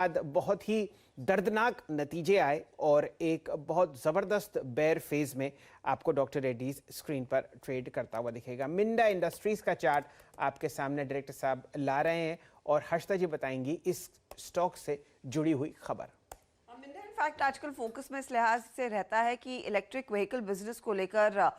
बाद बहुत ही दर्दनाक नतीजे आए और एक बहुत ज़बरदस्त बेयर फेज में आपको डॉक्टर रेड्डीज स्क्रीन पर ट्रेड करता हुआ दिखेगा। मिंडा इंडस्ट्रीज़ का चार्ट आपके सामने डायरेक्टर साहब ला रहे हैं और हर्षदा जी बताएंगी इस स्टॉक से जुड़ी हुई खबर। इनफैक्ट आजकल फोकस में इस लिहाज से रहता है कि इलेक्ट्रिक व्हीकल बिजनेस को लेकर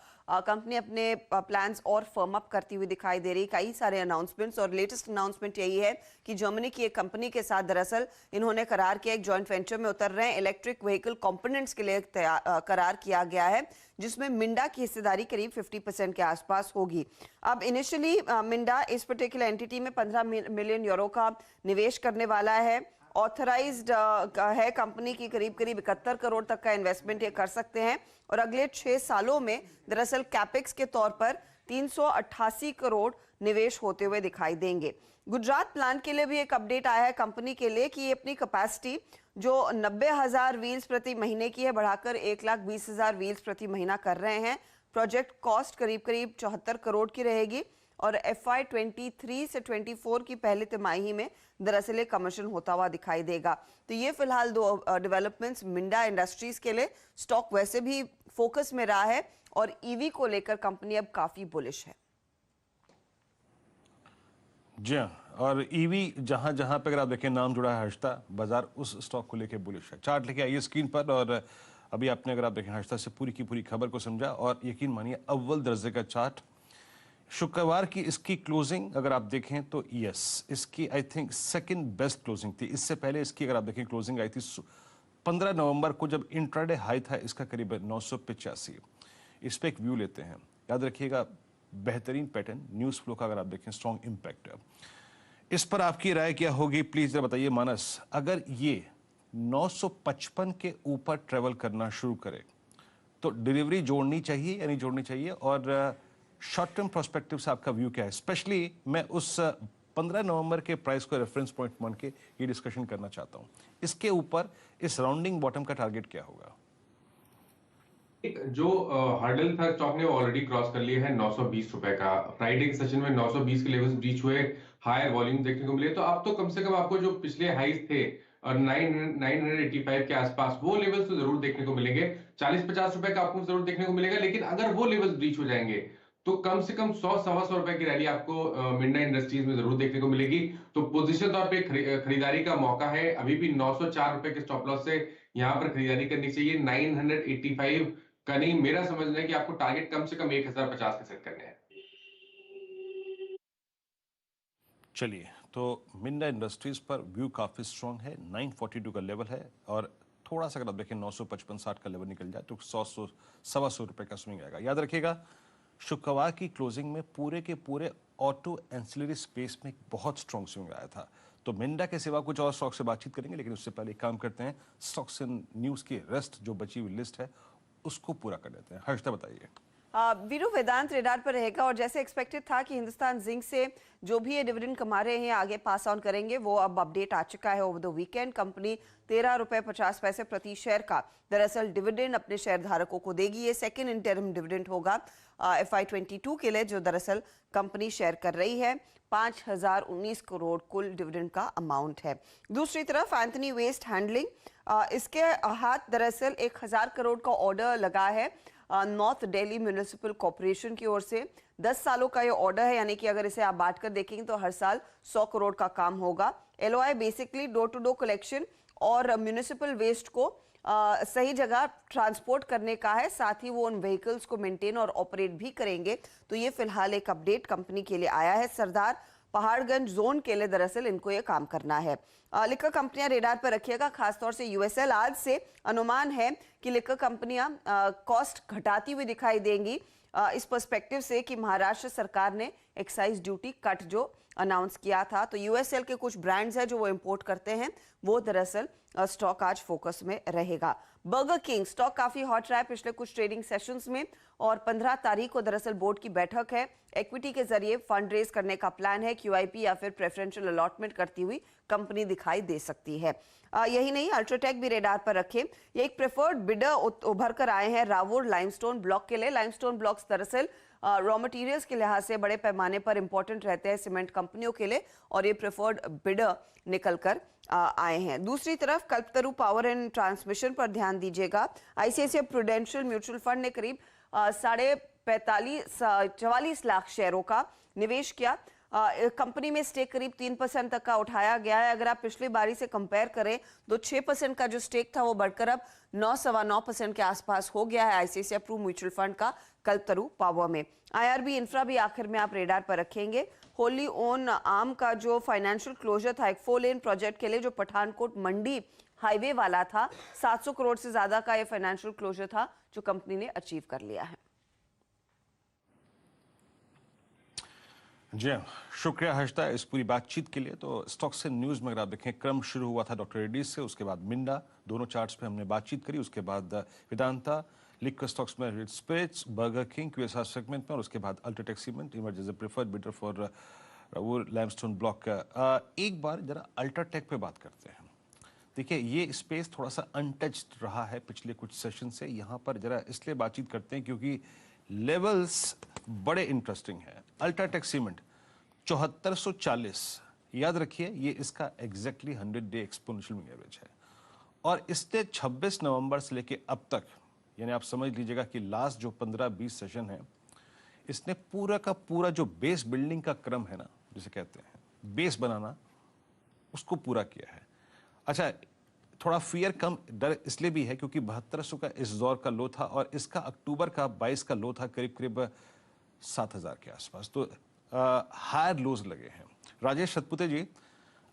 कंपनी अपने प्लान्स और फर्म अप करती हुई दिखाई दे रही। कई सारे अनाउंसमेंट्स और लेटेस्ट अनाउंसमेंट यही है कि जर्मनी की एक कंपनी के साथ दरअसल इन्होंने करार किया, एक जॉइंट वेंचर में उतर रहे हैं। इलेक्ट्रिक व्हीकल कंपोनेंट्स के लिए करार किया गया है जिसमें मिंडा की हिस्सेदारी करीब 50% के आसपास होगी। अब इनिशियली मिंडा इस पर्टिकुलर एंटिटी में 15 मिलियन यूरो का निवेश करने वाला है। ऑथराइज्ड है कंपनी की, करीब 71 करोड़ तक का इन्वेस्टमेंट ये कर सकते हैं और अगले 6 सालों में दरअसल कैपेक्स के तौर पर 388 करोड़ निवेश होते हुए दिखाई देंगे। गुजरात प्लांट के लिए भी एक अपडेट आया है कंपनी के लिए कि ये अपनी कैपेसिटी जो 90,000 व्हील्स प्रति महीने की है बढ़ाकर 1,20,000 व्हील्स प्रति महीना कर रहे हैं। प्रोजेक्ट कॉस्ट करीब 74 करोड़ की रहेगी और FY 23 से 24 की पहली तिमाही में दरअसल ये कमीशन होता हुआ दिखाई देगा। तो ये फिलहाल दो डेवलपमेंट्स मिंडा इंडस्ट्रीज के लिए। स्टॉक वैसे भी फोकस में रहा है और ईवी को लेकर कंपनी अब काफी बुलिश है। जी हाँ, और ईवी जहां जहां पे अगर आप देखें नाम जुड़ा है हर्षदा, बाजार उस स्टॉक को लेकर बुलिश है। चार्ट लेके आइए स्क्रीन पर और अभी आपने अगर आप देखें हर्षदा से पूरी की पूरी खबर को समझा और यकीन मानिए अव्वल दर्जे का चार्ट। शुक्रवार की इसकी क्लोजिंग अगर आप देखें तो यस, इसकी I think second best closing थी। इससे पहले इसकी अगर आप देखें क्लोजिंग आई थी 15 नवंबर को जब इंट्राडे हाई था इसका करीब 985। इस पर एक व्यू लेते हैं। याद रखिएगा बेहतरीन पैटर्न, न्यूज़ फ्लो का अगर आप देखें स्ट्रॉन्ग इम्पैक्ट है। इस पर आपकी राय क्या होगी प्लीज जरा बताइए। मानस, अगर ये 955 के ऊपर ट्रेवल करना शुरू करे तो डिलीवरी जोड़नी चाहिए या नहीं जोड़नी चाहिए, और शॉर्ट टर्म प्रोस्पेक्टिव से आपका व्यू क्या है? स्पेशली मैं उस 15 नवंबर के प्राइस को रेफरेंस पॉइंट मान के ये डिस्कशन करना चाहता हूं। इसके ऊपर इस राउंडिंग बॉटम का टारगेट क्या होगा? जो हर्डल था स्टॉक ने ऑलरेडी क्रॉस कर लिया है 920 रुपए का। फ्राइडे के सेशन में 920 के लेवल्स ब्रीच हुए, हायर वॉल्यूम देखने को मिले। तो अब तो कम से कम आपको जो पिछले हाइज थे और 985 के आसपास वो लेवल्स तो जरूर देखने को मिलेंगे। 40-50 रुपए का आपको जरूर देखने को मिलेगा, लेकिन अगर वो लेवल्स ब्रीच हो जाएंगे तो कम से कम 100-125 रुपए की रैली आपको मिंडा इंडस्ट्रीज में जरूर देखने को मिलेगी। तो पोजीशन तौर पे खरीदारी का मौका है। अभी भी 904 रुपए के स्टॉप लॉस से यहाँ पर खरीदारी करनी चाहिए। 985 का नहीं, मेरा समझना है कि आपको टारगेट कम से कम 1050 के सेट करने हैं। चलिए, तो मिंडा इंडस्ट्रीज पर व्यू काफी स्ट्रांग है। 942 का लेवल है और थोड़ा सा अगर आप देखें 955-60 का लेवल निकल जाए तो 100-125 रुपए का स्विंग आएगा। याद रखिएगा शुक्रवार की क्लोजिंग में पूरे के पूरे ऑटो एंसिलरी स्पेस में एक बहुत स्ट्रॉन्ग स्विंग आया था। तो मिंडा के सिवा कुछ और स्टॉक से बातचीत करेंगे, लेकिन उससे पहले काम करते हैं स्टॉक्स एंड न्यूज की रेस्ट जो बची हुई लिस्ट है उसको पूरा कर लेते हैं। हर्षदा बताइए। वीरू वेदांत रेडार पर रहेगा और जैसे एक्सपेक्टेड था कि हिंदुस्तान जिंक से जो भी ये डिविडेंड कमा रहे हैं आगे पास ऑन करेंगे, वो अब अपडेट आ चुका है। ओवर द वीकेंड कंपनी 13 रुपए 50 पैसे प्रति शेयर का दरअसल डिविडेंड अपने शेयर धारकों को देगी। ये सेकेंड इंटरिम डिविडेंड होगा FY 22 के लिए जो दरअसल कंपनी शेयर कर रही है। 5,019 करोड़ कुल डिविडेंड का अमाउंट है। दूसरी तरफ एंथनी वेस्ट हैंडलिंग, इसके हाथ दरअसल 1,000 करोड़ का ऑर्डर लगा है नॉर्थ दिल्ली म्युनिसिपल कॉर्पोरेशन की ओर से। 10 सालों का ये ऑर्डर है, यानी कि अगर इसे आप बांट कर देखेंगे तो हर साल 100 करोड़ का काम होगा। LOI basically door to door collection और म्युनिसिपल वेस्ट को सही जगह ट्रांसपोर्ट करने का है, साथ ही वो उन व्हीकल्स को मेंटेन और ऑपरेट भी करेंगे। तो ये फिलहाल एक अपडेट कंपनी के लिए आया है। सरदार पहाड़गंज जोन के लिए दरअसल इनको ये काम करना है। लिकर कंपनियां रेडार पर रखिएगा, खासतौर से USL। आज से अनुमान है कि लिकर कंपनियां कॉस्ट घटाती हुई दिखाई देंगी इस पर्सपेक्टिव से कि महाराष्ट्र सरकार ने एक्साइज ड्यूटी कट जो अनाउंस किया था। तो USL के कुछ ब्रांड्स हैं जो वो इंपोर्ट करते हैं, वो दरअसल स्टॉक आज फोकस में रहेगा। बर्गर किंग स्टॉक काफी हॉट रहा है पिछले कुछ ट्रेडिंग सेशंस में और 15 तारीख को दरअसल बोर्ड की बैठक है। इक्विटी के जरिए फंड रेज करने का प्लान है। QIP या फिर प्रेफरेंशियल अलॉटमेंट करती हुई कंपनी दिखाई दे सकती है। यही नहीं, अल्ट्राटेक भी रेडार पर रखें। ये एक प्रेफर्ड बिडर उभर कर आए हैं रावुर लाइमस्टोन ब्लॉक के लिए। लाइमस्टोन ब्लॉक्स दरअसल रॉ मटेरियल्स के लिहाज से बड़े पैमाने पर इंपॉर्टेंट रहते हैं सीमेंट कंपनियों के लिए और ये प्रेफर्ड बिडर निकल कर आए हैं। दूसरी तरफ कल्पतरू पावर एंड ट्रांसमिशन पर ध्यान दीजिएगा। आईसीआईसीआई प्रूडेंशियल म्यूचुअल फंड ने करीब 44 लाख शेयरों का निवेश किया। कंपनी में स्टेक करीब 3% तक का उठाया गया है। अगर आप पिछली बारी से कंपेयर करें तो 6% का जो स्टेक था वो बढ़कर अब 9.9% के आसपास हो गया है आईसीआईसीआई प्रू म्यूचुअल फंड का कल्पतरू पावर में। आईआरबी इंफ्रा भी आखिर में आप रेडार पर रखेंगे। होली ओन आर्म का जो फाइनेंशियल क्लोजर था एक 4 लेन प्रोजेक्ट के लिए जो पठानकोट मंडी हाईवे वाला था, 700 करोड़ से ज्यादा का ये फाइनेंशियल क्लोजर था जो कंपनी ने अचीव कर लिया है। जी हाँ, शुक्रिया हर्षदा इस पूरी बातचीत के लिए। तो स्टॉक से न्यूज में अगर आप देखें, क्रम शुरू हुआ था डॉक्टर रेड्डीज से, उसके बाद मिंडा, दोनों चार्ट्स पे हमने बातचीत करी। उसके बाद वेदांता, लिक्विड स्टॉक्स में red spirits, burger king QSR segment में, और उसके बाद UltraTech cement emerge as a preferred bidder for वो लैमस्टोन ब्लॉक। एक बार जरा अल्ट्राटेक पे बात करते हैं। देखिए ये स्पेस थोड़ा सा अनटच्ड रहा है पिछले कुछ सेशन से। यहाँ पर जरा इसलिए बातचीत करते हैं क्योंकि लेवल्स बड़े इंटरेस्टिंग है। अल्ट्राटेक सीमेंट 7440, याद रखिए ये इसका exactly 100 day exponential moving average है, और इसने 26 नवंबर से लेके अब तक, यानी आप समझ लीजिएगा कि लास्ट जो 15-20 सेशन है, इसने पूरा का पूरा जो बेस बिल्डिंग का क्रम है ना, जिसे कहते हैं बेस बनाना, उसको पूरा किया है। अच्छा, थोड़ा फियर कम डर इसलिए भी है क्योंकि 7200 का इस दौर का लो था और इसका अक्टूबर का 22 का लो था करीब करीब 7000 के आसपास। तो हायर लोज लगे हैं। राजेश सतपुते जी,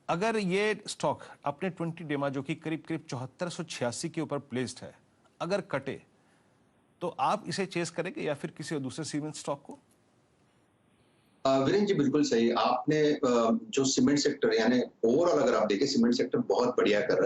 अगर ये स्टॉक अपने 20 डेमा जो कि करीब करीब 7486 के ऊपर प्लेस्ड है, अगर कटे तो आप इसे चेस करेंगे या फिर किसी दूसरे सीमेंट स्टॉक को? वीरेंद्र जी बिल्कुल सही। आपने जो सीमेंट सेक्टर यानी ओवरऑल अगर आप देखें सीमेंट सेक्टर बहुत बढ़िया कर रहा है।